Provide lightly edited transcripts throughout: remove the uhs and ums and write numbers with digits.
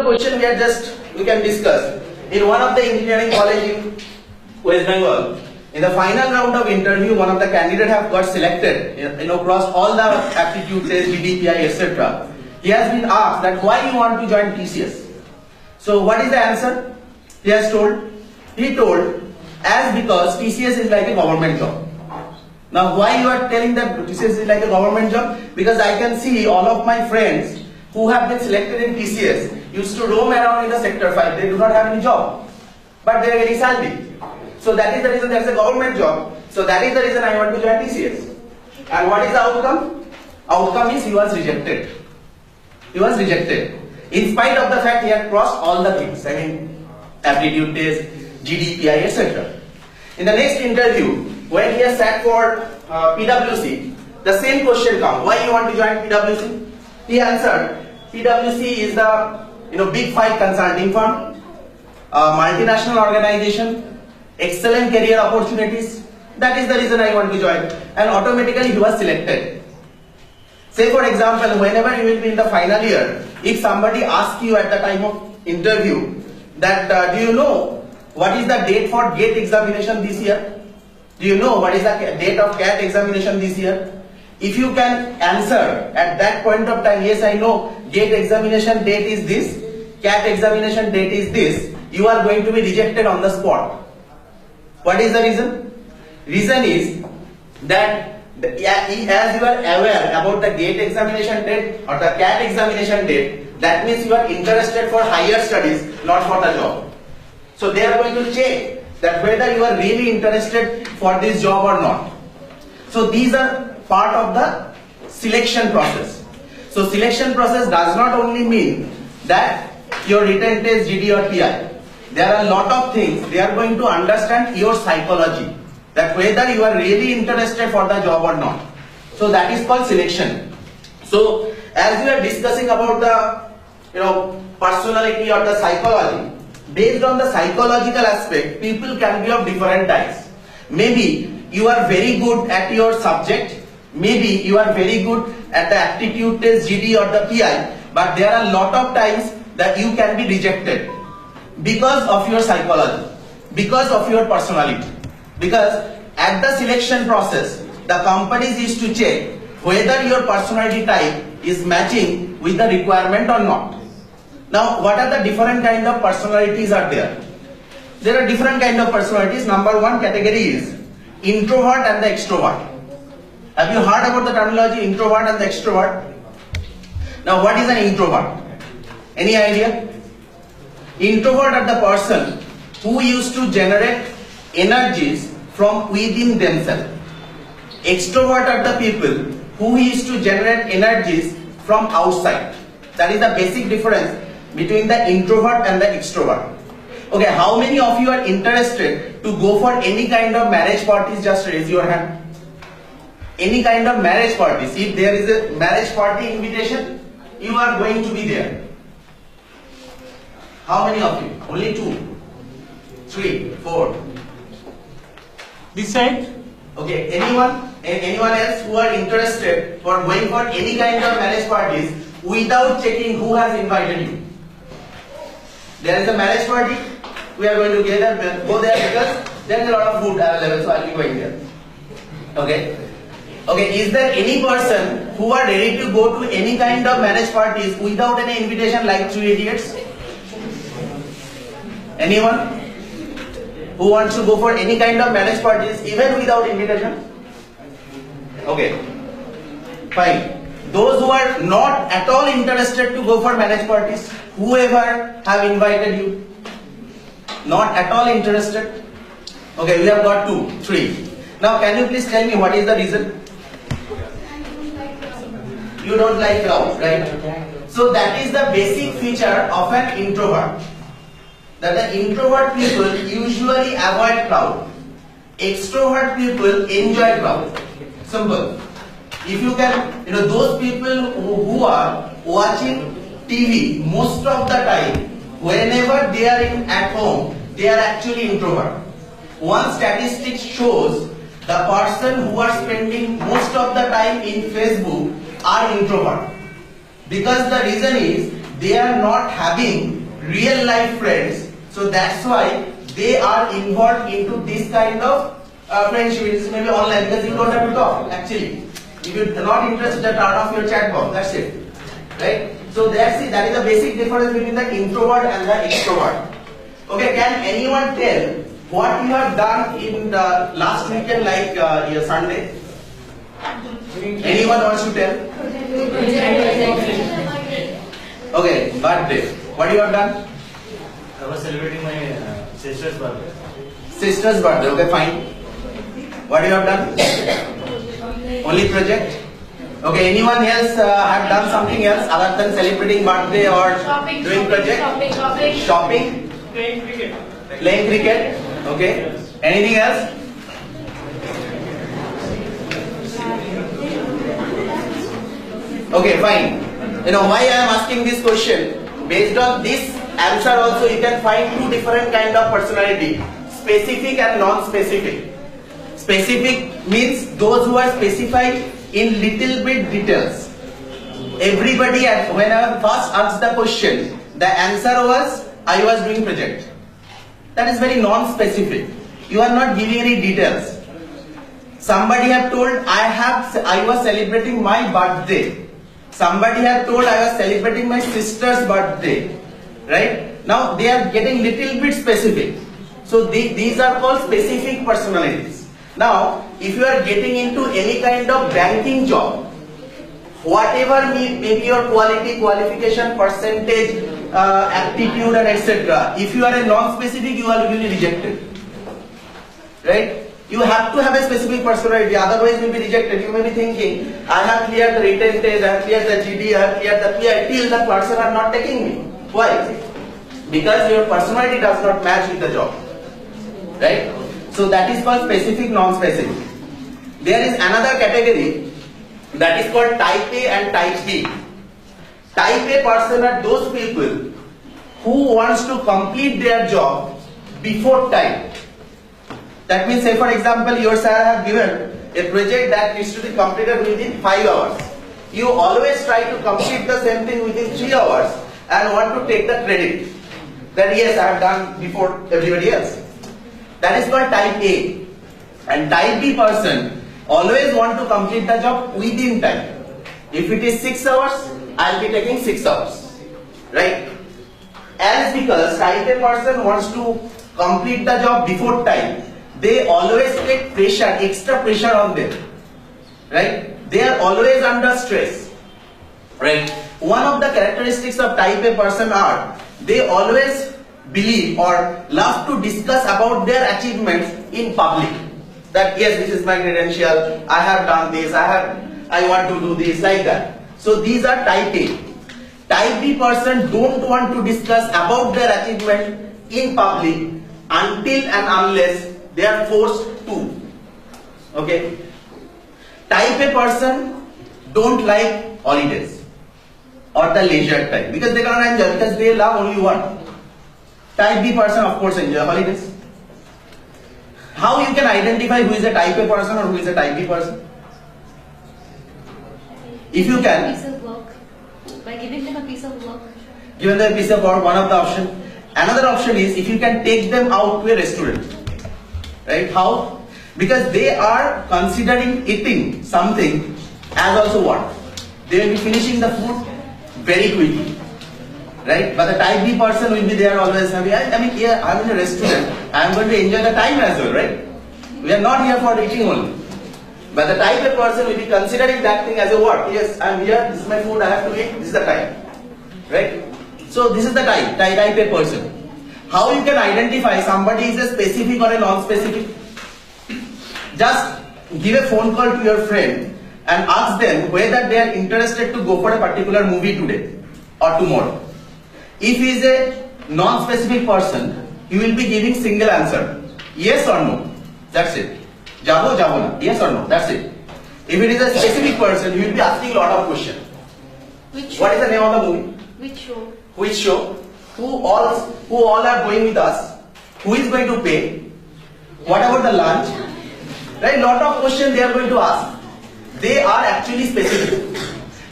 question we can discuss. In one of the engineering college in West Bengal, in the final round of interview, one of the candidates have got selected, across all the aptitude tests, GDPI, etc. He has been asked that why you want to join TCS. So what is the answer? He told, as because TCS is like a government job. Now why you are telling that TCS is like a government job? Because I can see all of my friends who have been selected in TCS used to roam around in the sector 5. They do not have any job, but they are getting salary. So that is the reason that's a government job. So that is the reason I want to join TCS. And what is the outcome? Outcome is he was rejected. He was rejected. In spite of the fact he had crossed all the things. I mean, aptitude test, GDPI, etc. In the next interview, when he has sat for PwC, the same question comes. Why you want to join PwC? He answered, PwC is the big 5 consulting firm, multinational organization, excellent career opportunities. That is the reason I want to join. And automatically he was selected. Say for example, whenever you will be in the final year, if somebody asks you at the time of interview that do you know what is the date for GATE examination this year? Do you know what is the date of CAT examination this year? If you can answer at that point of time, yes, I know GATE examination date is this, CAT examination date is this, you are going to be rejected on the spot. What is the reason? Reason is that as you are aware about the GATE examination date or the CAT examination date, that means you are interested for higher studies, not for the job. So they are going to check that whether you are really interested for this job or not. So these are part of the selection process. So selection process does not only mean that your written test, GD or PI. There are a lot of things. They are going to understand your psychology, that whether you are really interested for the job or not. So that is called selection. So as we are discussing about the personality or the psychology, based on the psychological aspect, people can be of different types. Maybe you are very good at your subject, maybe you are very good at the aptitude test, GD or the PI, but there are a lot of times that you can be rejected because of your psychology, because of your personality. Because at the selection process, the companies used to check whether your personality type is matching with the requirement or not. Now, what are the different kind of personalities are there? There are different kind of personalities. Number one category is introvert and the extrovert. Have you heard about the terminology introvert and the extrovert? Now, what is an introvert? Any idea? Introvert are the person who used to generate energies from within themselves. Extrovert are the people who used to generate energies from outside. That is the basic difference between the introvert and the extrovert. Okay, how many of you are interested to go for any kind of marriage parties? Just raise your hand. Any kind of marriage parties. If there is a marriage party invitation, you are going to be there. How many of you? Only 2, 3, 4. This side? Okay, anyone else who are interested for going for any kind of marriage parties without checking who has invited you? There is a marriage party, we are going to go there because there is a lot of food available, so I will be going there. Okay, is there any person who are ready to go to any kind of marriage parties without any invitation like 3 idiots? Anyone who wants to go for any kind of marriage parties even without invitation? Okay, fine. Those who are not at all interested to go for marriage parties, whoever have invited you, not at all interested. Okay, we have got 2, 3. Now can you please tell me what is the reason? You don't like crowds, right? So that is the basic feature of an introvert. That the introvert people usually avoid crowd. Extrovert people enjoy crowd. Simple. If you can, those people who are watching TV most of the time, whenever they are at home, they are actually introvert. One statistic shows the person who are spending most of the time in Facebook are introvert. Because the reason is they are not having real life friends, so that's why they are involved into this kind of friendship. It is maybe online because you don't have to talk actually. If you are not interested, turn off your chat box. That's it, right? So that's it. That is the basic difference between the introvert and the extrovert. Okay, can anyone tell what you have done in the last weekend, like your Sunday? Anyone wants to tell? Okay, birthday. What you have done? I was celebrating my sister's birthday. Sister's birthday. Okay, fine. What you have done? Only project. Okay, anyone else have done something else other than celebrating birthday or doing project? Shopping. Playing cricket. Playing cricket. Okay. Anything else? Okay, fine. You know why I am asking this question? Based on this answer also you can find two different kind of personality, specific and non-specific. Specific means those who are specified in little bit details. Everybody when I first asked the question, the answer was I was doing project. That is very non-specific. You are not giving any details. Somebody have told I was celebrating my birthday. Somebody have told I was celebrating my sister's birthday. Right? Now they are getting little bit specific. So these are called specific personalities. Now if you are getting into any kind of banking job, whatever may be your qualification, percentage, aptitude and etc. If you are a non-specific, you are really rejected. Right? You have to have a specific personality, otherwise you will be rejected. You may be thinking, I have cleared the written test, I have cleared the GD, I have cleared the PI, till the person are not taking me. Why? Because your personality does not match with the job. Right? So that is called specific, non-specific. There is another category that is called type A and type B. Type A person are those people who wants to complete their job before time. That means, say for example, your sir have given a project that needs to be completed within 5 hours. You always try to complete the same thing within 3 hours and want to take the credit. That yes, I have done before everybody else. That is called type A. And type B person always want to complete the job within time. If it is 6 hours, I will be taking 6 hours. Right? As because type A person wants to complete the job before time, they always take pressure, extra pressure on them. Right? They are always under stress. Right? One of the characteristics of type A person are, they always believe or love to discuss about their achievements in public. That yes, this is my credential, I have done this, I want to do this, like that. So these are type A. Type B person don't want to discuss about their achievement in public until and unless they are forced to. Okay. Type A person don't like holidays or the leisure time because they cannot enjoy, because they love only one. Type B person of course enjoy holidays. How you can identify who is a type A person or who is a type B person? If you can, piece of work. By giving them a piece of work. Given them a piece of work, one of the option. Another option is if you can take them out to a restaurant. Right? How? Because they are considering eating something as also what? They will be finishing the food very quickly. Right? But the type B person will be there always having, I mean, here I'm in a restaurant, I'm going to enjoy the time as well, right? We are not here for eating only. But the type A person will be considering that thing as a what? Yes, I'm here, this is my food, I have to eat, this is the time. Right? So this is the type A person. How you can identify somebody is a specific or a non-specific? Just give a phone call to your friend and ask them whether they are interested to go for a particular movie today or tomorrow. If he is a non-specific person, you will be giving single answer. Yes or no. That's it. Jabo, jabo na. Yes or no. That's it. If it is a specific person, you will be asking a lot of questions. Which What is the name of the movie? Which show? Which show? Who all are going with us? Who is going to pay? What about the lunch? Right? Lot of questions they are going to ask. They are actually specific.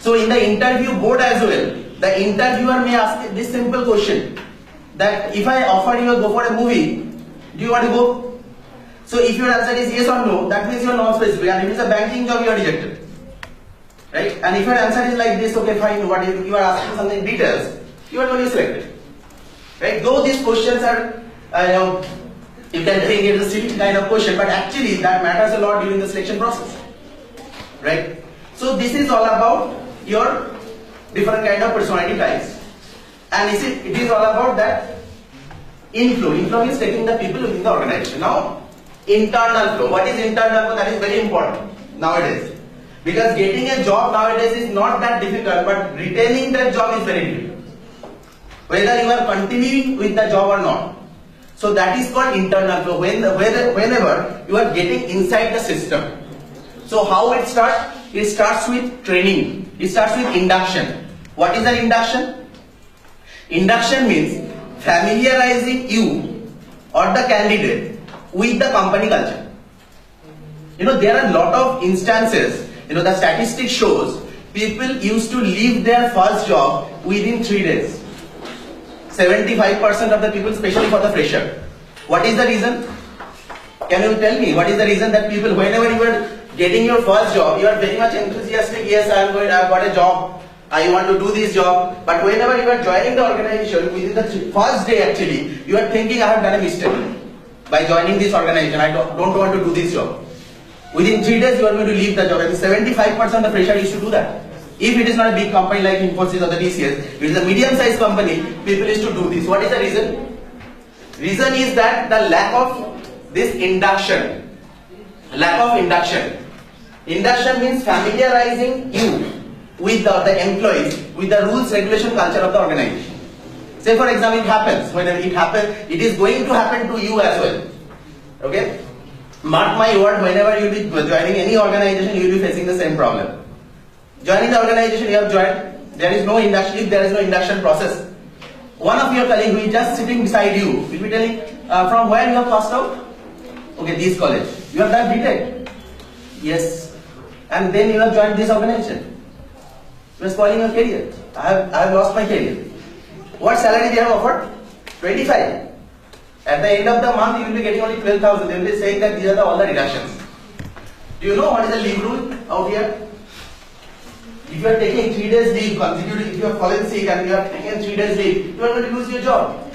So in the interview board as well, the interviewer may ask this simple question, that if I offer you a go for a movie, do you want to go? So if your answer is yes or no, that means you are non-specific, and if it's a banking job, you are rejected. Right? And if your answer is like this, okay, fine, what if you are asking something details, you are going to be selected. Right? Though these questions are, you can think it is a silly kind of question, but actually that matters a lot during the selection process. Right? So this is all about your different kind of personality types. And it is all about that inflow. Inflow means taking the people within the organization. Now, internal flow. What is internal flow? That is very important nowadays. Because getting a job nowadays is not that difficult, but retaining that job is very difficult. Whether you are continuing with the job or not. So that is called internal flow. Whenever you are getting inside the system. So how it starts? It starts with training. It starts with induction. What is an induction? Induction means familiarizing you or the candidate with the company culture. There are a lot of instances, the statistic shows people used to leave their first job within 3 days. 75% of the people, especially for the fresher. What is the reason? Can you tell me what is the reason that people, whenever you are getting your first job, you are very much enthusiastic, yes, I've got a job, I want to do this job, but whenever you are joining the organization, within the first day actually, you are thinking, I have done a mistake by joining this organization, I don't want to do this job. Within 3 days, you are going to leave the job. And 75% of the fresher used to do that. If it is not a big company like Infosys or the TCS, it is a medium-sized company, people used to do this. What is the reason? Reason is that the lack of this induction. Lack of induction. Induction means familiarizing you with the employees, with the rules, regulation, culture of the organization. Say for example, it happens. Whenever it happens, it is going to happen to you as well. Okay? Mark my word, whenever you will be joining any organization, you will be facing the same problem. Joining the organization, you have joined, there is no induction. If there is no induction process, one of your colleagues who is just sitting beside you will be telling, from where you have passed out? Okay, this college. You have done BTech? Yes. And then you have joined this organization. You are spoiling your career. I have lost my career. What salary they have offered? 25. At the end of the month, you will be getting only 12,000. They will be saying that these are all the reductions. Do you know what is the leave rule out here? If you are taking 3 days leave consecutive, if you are fallen sick and you are taking 3 days leave, you are going to lose your job.